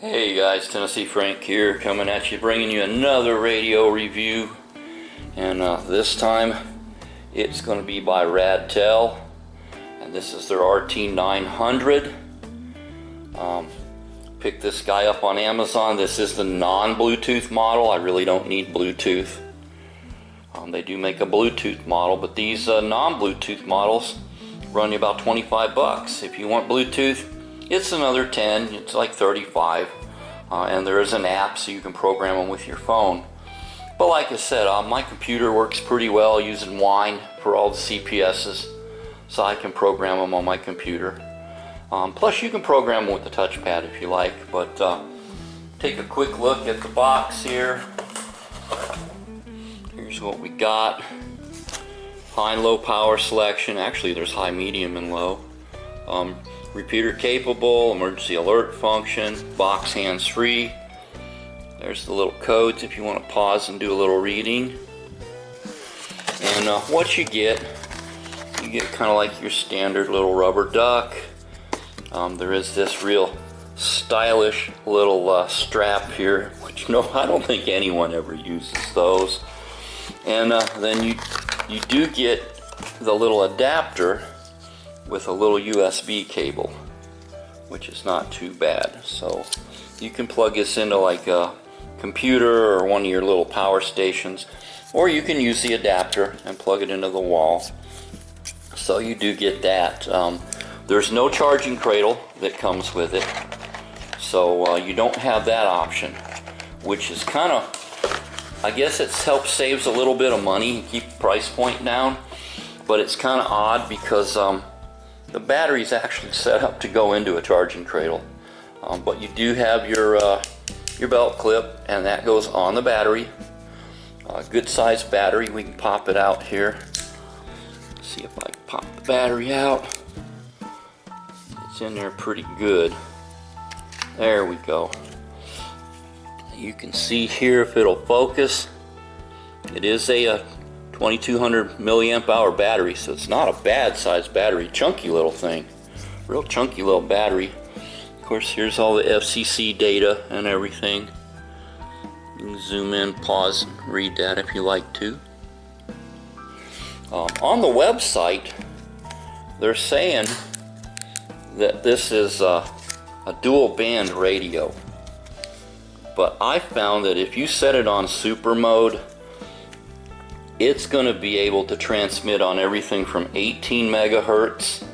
Hey guys, Tennessee.Frank here, coming at you, bringing you another radio review, and this time it's going to be by Radtel, and this is their RT-900. Picked this guy up on Amazon. This is the non-Bluetooth model. I really don't need Bluetooth. They do make a Bluetooth model, but these non-Bluetooth models run you about 25 bucks. If you want Bluetooth, it's another 10, it's like 35, and there is an app so you can program them with your phone. But like I said, my computer works pretty well using Wine for all the CPSs, so I can program them on my computer. Plus you can program them with the touchpad if you like, but take a quick look at the box here. Here's what we got. High and low power selection. Actually there's high, medium, and low. Repeater capable, emergency alert function, box hands-free. There's the little codes if you want to pause and do a little reading. And what you get kind of like your standard little rubber duck. There is this real stylish little strap here, which I don't think anyone ever uses those. And then you do get the little adapter with a little USB cable, which is not too bad. So you can plug this into like a computer or one of your little power stations, or you can use the adapter and plug it into the wall. So you do get that. There's no charging cradle that comes with it, so you don't have that option, which is kind of, I guess it helps saves a little bit of money and keep the price point down, but it's kind of odd because the battery is actually set up to go into a charging cradle, but you do have your belt clip, and that goes on the battery. Good sized battery. We can pop it out here. See if I can pop the battery out. It's in there pretty good. There we go. You can see here if it'll focus. It is a 2200 milliamp hour battery, so it's not a bad sized battery. Chunky little thing, real chunky little battery. Of course, here's all the FCC data and everything. You can zoom in, pause, and read that if you like to. On the website, they're saying that this is a dual band radio, but I found that if you set it on super mode, it's going to be able to transmit on everything from 18 megahertz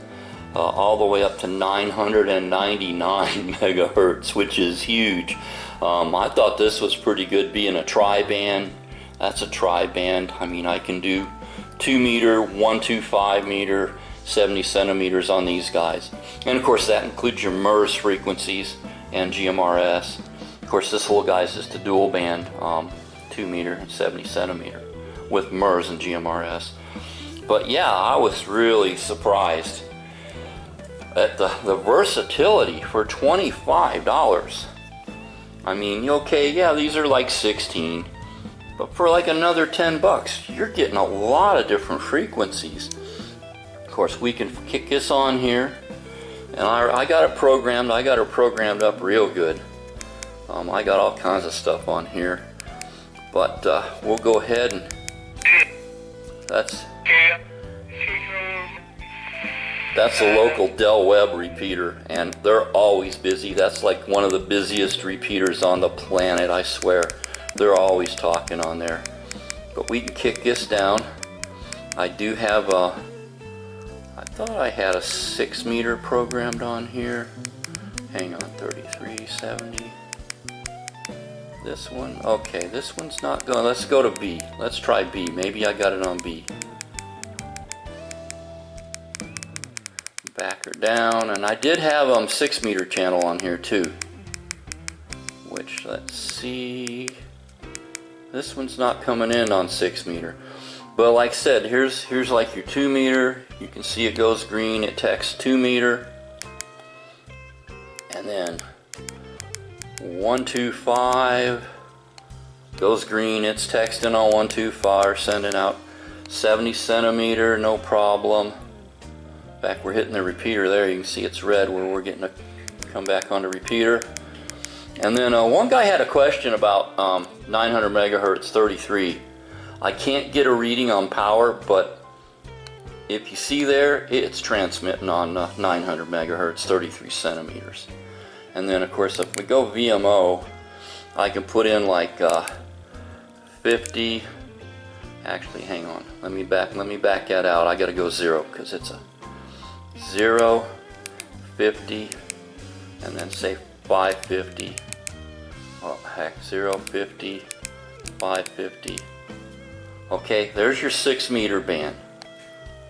all the way up to 999 megahertz, which is huge. I thought this was pretty good, being a tri-band. That's a tri-band. I mean, I can do 2 meter, 125 meter, 70 centimeters on these guys. And of course that includes your MURS frequencies and GMRS. Of course this little guy's just a dual band, 2 meter and 70 centimeter with MURS and GMRS. But yeah, I was really surprised at the versatility for $25. I mean, okay, yeah, these are like 16, but for like another 10 bucks, you're getting a lot of different frequencies. Of course, we can kick this on here, and I got it programmed. I got it programmed up real good. I got all kinds of stuff on here, but we'll go ahead and that's a local Del Webb repeater, and they're always busy. That's like one of the busiest repeaters on the planet, I swear. They're always talking on there. But we can kick this down. I do have a, I thought I had a 6 meter programmed on here. Hang on, 3370. This one, okay, this one's not going. Let's go to B. Let's try B. Maybe I got it on B. Back her down, and I did have 6 meter channel on here too, which, let's see, this one's not coming in on 6 meter, but like I said, here's like your 2 meter. You can see it goes green, it texts 2 meter, and then 125 goes green, it's texting on 125, sending out 70 centimeter, no problem. In fact, we're hitting the repeater there. You can see it's red where we're getting to come back onto repeater. And then one guy had a question about 900 megahertz 33. I can't get a reading on power, but if you see there, it's transmitting on 900 megahertz 33 centimeters. And then of course if we go VMO, I can put in like 50. Actually, hang on. Let me back that out. I got to go 0 because it's a 0, 50, and then say 550. Oh heck, 0, 50, 550. Okay, there's your 6 meter band.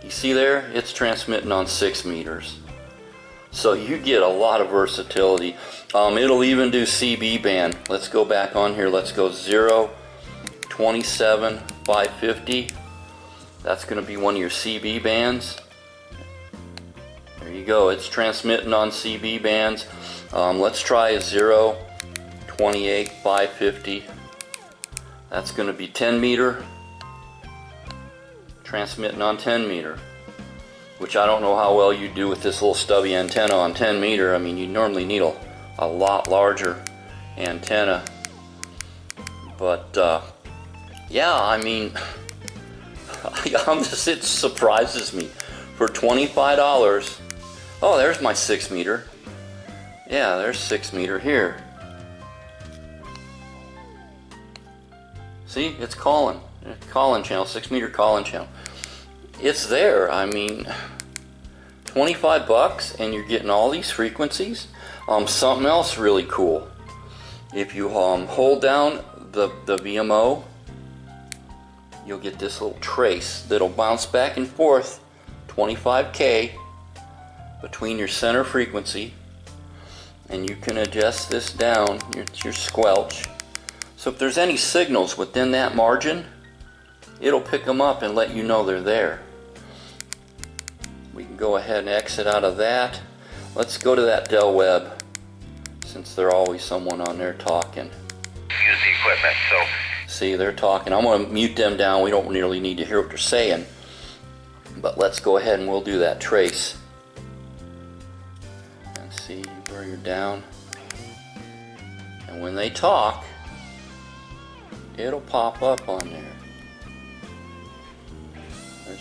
You see there? It's transmitting on 6 meters. So you get a lot of versatility. It'll even do CB band. Let's go back on here. Let's go 0, 27, 550. That's going to be one of your CB bands. There you go. It's transmitting on CB bands. Let's try a 0, 28, 550. That's going to be 10 meter. Transmitting on 10 meter. Which I don't know how well you do with this little stubby antenna on 10 meter. I mean, you normally need a lot larger antenna. But yeah, I mean, it surprises me. For $25, oh, there's my 6 meter. Yeah, there's 6 meter here. See, it's calling. Calling channel, 6 meter calling channel. It's there. I mean, 25 bucks and you're getting all these frequencies. Something else really cool. If you hold down the VMO, you'll get this little trace that'll bounce back and forth 25K between your center frequency, and you can adjust this down, your squelch. So if there's any signals within that margin, it'll pick them up and let you know they're there. We can go ahead and exit out of that. Let's go to that Dell Web, since there's always someone on there talking. Use the equipment, so. See, they're talking. I'm going to mute them down. We don't really need to hear what they're saying. But let's go ahead and we'll do that trace. And see where you're down. And when they talk, it'll pop up on there.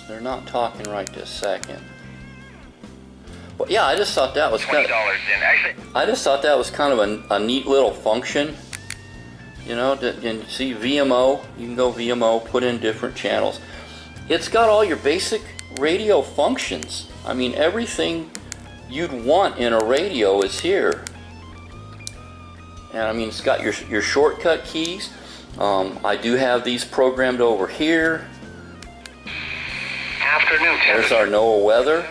They're not talking right this second. Well, yeah, I just thought that was kind of. I just thought that was kind of a neat little function. You know, and see VMO. You can go VMO, put in different channels. It's got all your basic radio functions. I mean, everything you'd want in a radio is here. And I mean, it's got your shortcut keys. I do have these programmed over here. Afternoon. There's our NOAA weather.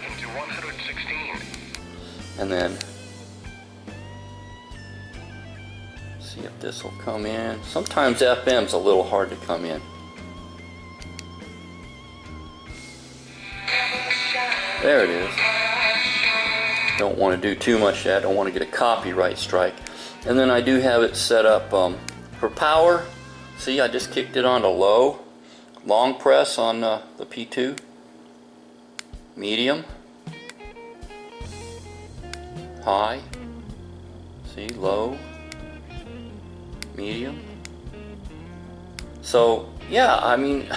And then see if this will come in. Sometimes FM's a little hard to come in. There it is. Don't want to do too much of that. Don't want to get a copyright strike. And then I do have it set up for power. See, I just kicked it on to low. Long press on the P2. Medium. High. See, low. Medium. So, yeah, I mean,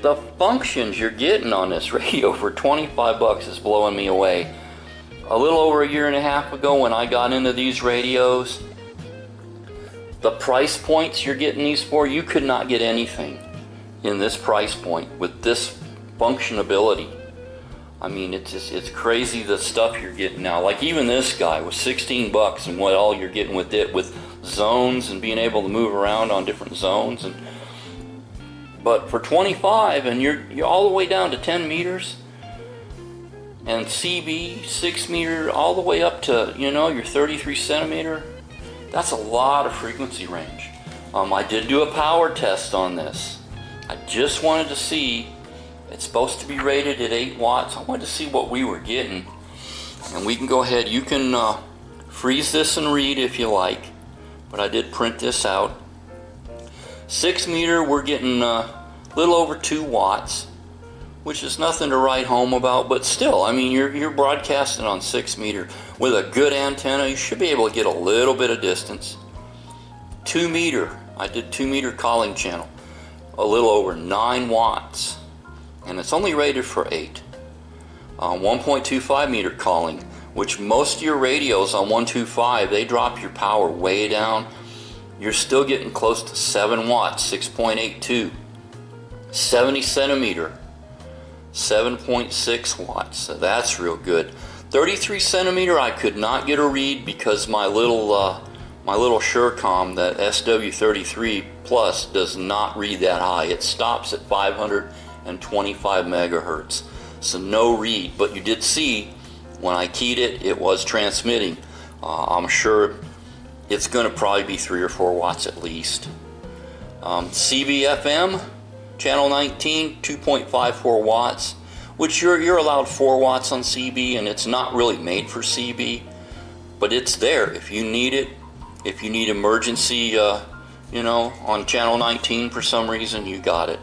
the functions you're getting on this radio for 25 bucks is blowing me away. A little over a year and a half ago when I got into these radios, the price points you're getting these for, you could not get anything in this price point with this functionability. I mean, it's crazy the stuff you're getting now. Like even this guy with 16 bucks and what all you're getting with it, with zones and being able to move around on different zones. But for 25 and you're all the way down to 10 meters and CB 6 meter all the way up to, you know, your 33 centimeter. That's a lot of frequency range. I did do a power test on this. I just wanted to see. It's supposed to be rated at 8 watts. I wanted to see what we were getting. And we can go ahead. You can freeze this and read if you like. But I did print this out. 6 meter, we're getting a little over 2 watts. Which is nothing to write home about. But still, I mean, you're broadcasting on 6 meter. With a good antenna, you should be able to get a little bit of distance. 2 meter, I did 2 meter calling channel, a little over 9 watts, and it's only rated for 8. 1.25 meter calling, which most of your radios on 125, they drop your power way down. You're still getting close to 7 watts, 6.82. 70 centimeter, 7.6 watts, so that's real good. 33 centimeter, I could not get a read because my little Surecom, that SW33 Plus, does not read that high. It stops at 525 megahertz, so no read. But you did see when I keyed it, it was transmitting. I'm sure it's going to probably be 3 or 4 watts at least. CB/FM, channel 19, 2.54 watts, which you're allowed 4 watts on CB, and it's not really made for CB, but it's there if you need it. If you need emergency, on channel 19 for some reason, you got it.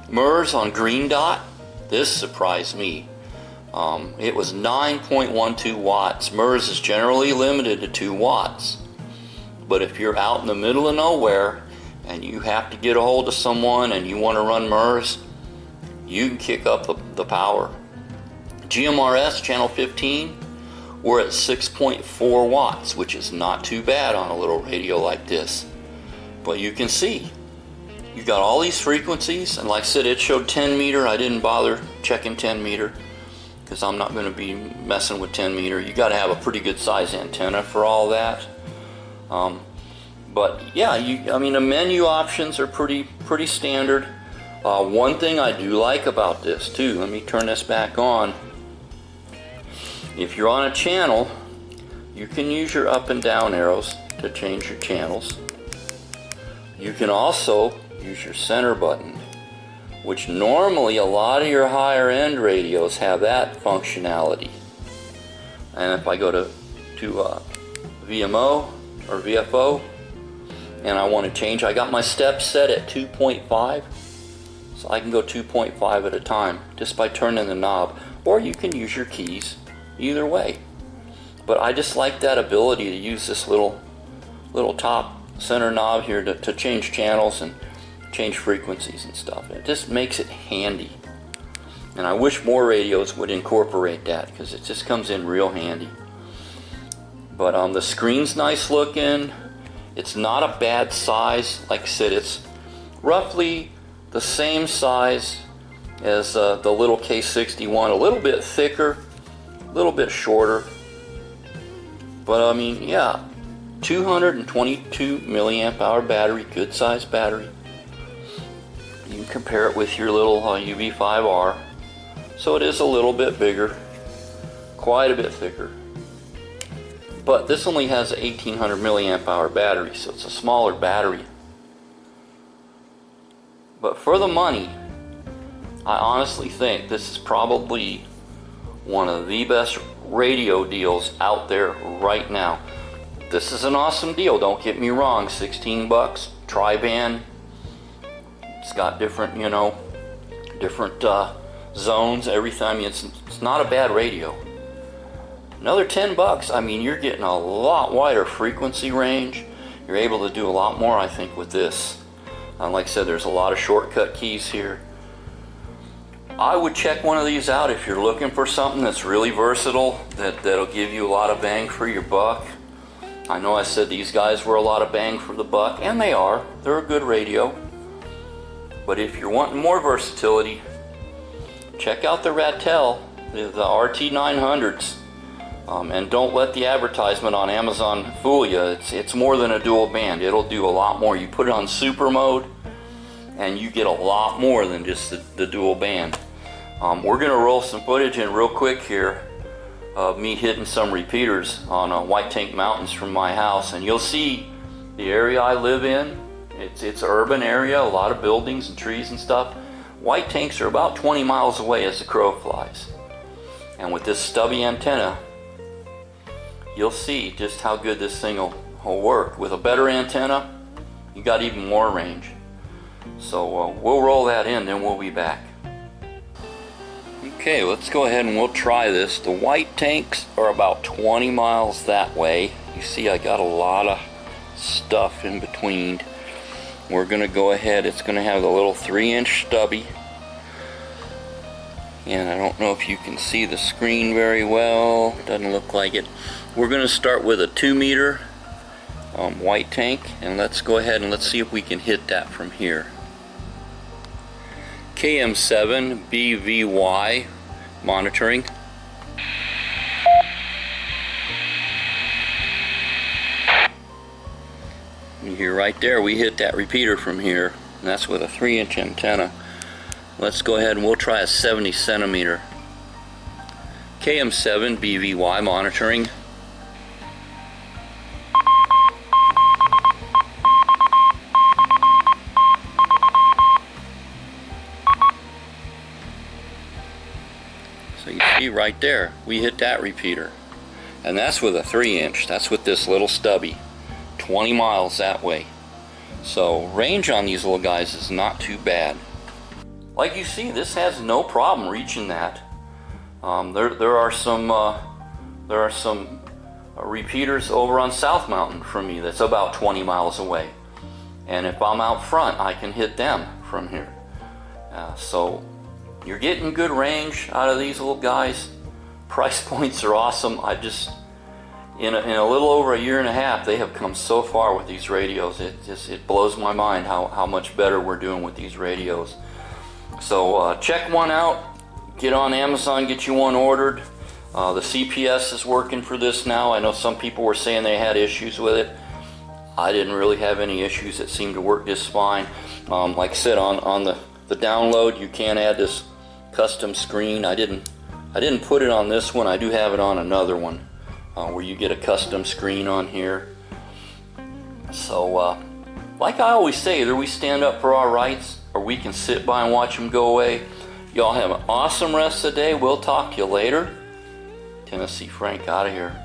MURS on green dot, this surprised me. It was 9.12 watts. MURS is generally limited to 2 watts. But if you're out in the middle of nowhere and you have to get a hold of someone and you want to run MURS, you can kick up the power. GMRS channel 15, we're at 6.4 watts, which is not too bad on a little radio like this. But you can see, you got all these frequencies, and like I said, it showed 10 meter. I didn't bother checking 10 meter because I'm not going to be messing with 10 meter. You got to have a pretty good size antenna for all that. But yeah, the menu options are pretty standard. One thing I do like about this too, let me turn this back on. If you're on a channel, you can use your up and down arrows to change your channels. You can also use your center button, which normally a lot of your higher end radios have that functionality. And if I go to VMO or VFO and I want to change, I got my steps set at 2.5, so I can go 2.5 at a time just by turning the knob, or you can use your keys either way. But I just like that ability to use this little top center knob here to change channels and change frequencies and stuff. It just makes it handy, and I wish more radios would incorporate that because it just comes in real handy. But the screen's nice looking. It's not a bad size. Like I said, it's roughly the same size as the little K61, a little bit thicker, a little bit shorter. But yeah, 222 milliamp hour battery, good size battery. You can compare it with your little UV5R. So it is a little bit bigger, quite a bit thicker. But this only has an 1800 milliamp hour battery, so it's a smaller battery. But for the money, I honestly think this is probably one of the best radio deals out there right now. This is an awesome deal, don't get me wrong. 16 bucks, tri-band. It's got different, different zones, everything. It's not a bad radio. Another 10 bucks, you're getting a lot wider frequency range. You're able to do a lot more, I think, with this. Like I said, there's a lot of shortcut keys here. I would check one of these out if you're looking for something that's really versatile, that'll give you a lot of bang for your buck. I know I said these guys were a lot of bang for the buck, and they are. They're a good radio. But if you're wanting more versatility, check out the Radtel, the RT-900s. And don't let the advertisement on Amazon fool you. It's more than a dual band. It'll do a lot more. You put it on super mode and you get a lot more than just the dual band. We're going to roll some footage in real quick here of me hitting some repeaters on White Tank Mountains from my house, and you'll see the area I live in. It's an urban area, a lot of buildings and trees and stuff. White tanks are about 20 miles away as the crow flies. And with this stubby antenna, you'll see just how good this thing will work. With a better antenna, you got even more range. So we'll roll that in, then we'll be back. Okay, let's go ahead and we'll try this. The white tanks are about 20 miles that way. You see I got a lot of stuff in between. We're going to go ahead, it's going to have the little 3-inch stubby. And I don't know if you can see the screen very well. Doesn't look like it. We're going to start with a 2-meter white tank, and let's go ahead and let's see if we can hit that from here. KM7 BVY monitoring. You hear right there, we hit that repeater from here, and that's with a 3-inch antenna. Let's go ahead and we'll try a 70 centimeter. KM7 BVY monitoring. So you see right there, we hit that repeater. And that's with a 3-inch, that's with this little stubby. 20 miles that way. So range on these little guys is not too bad. Like you see, this has no problem reaching that. There are some repeaters over on South Mountain from me that's about 20 miles away, and if I'm out front, I can hit them from here. So you're getting good range out of these little guys. Price points are awesome. In a little over a year and a half, they have come so far with these radios. It blows my mind how much better we're doing with these radios. So check one out, get on Amazon, get you one ordered. The CPS is working for this now. I know some people were saying they had issues with it. I didn't really have any issues. It seemed to work just fine. Like I said, on the download, you can add this custom screen. I didn't put it on this one. I do have it on another one where you get a custom screen on here. So like I always say, either we stand up for our rights or we can sit by and watch them go away. Y'all have an awesome rest of the day. We'll talk to you later. Tennessee Frank out of here.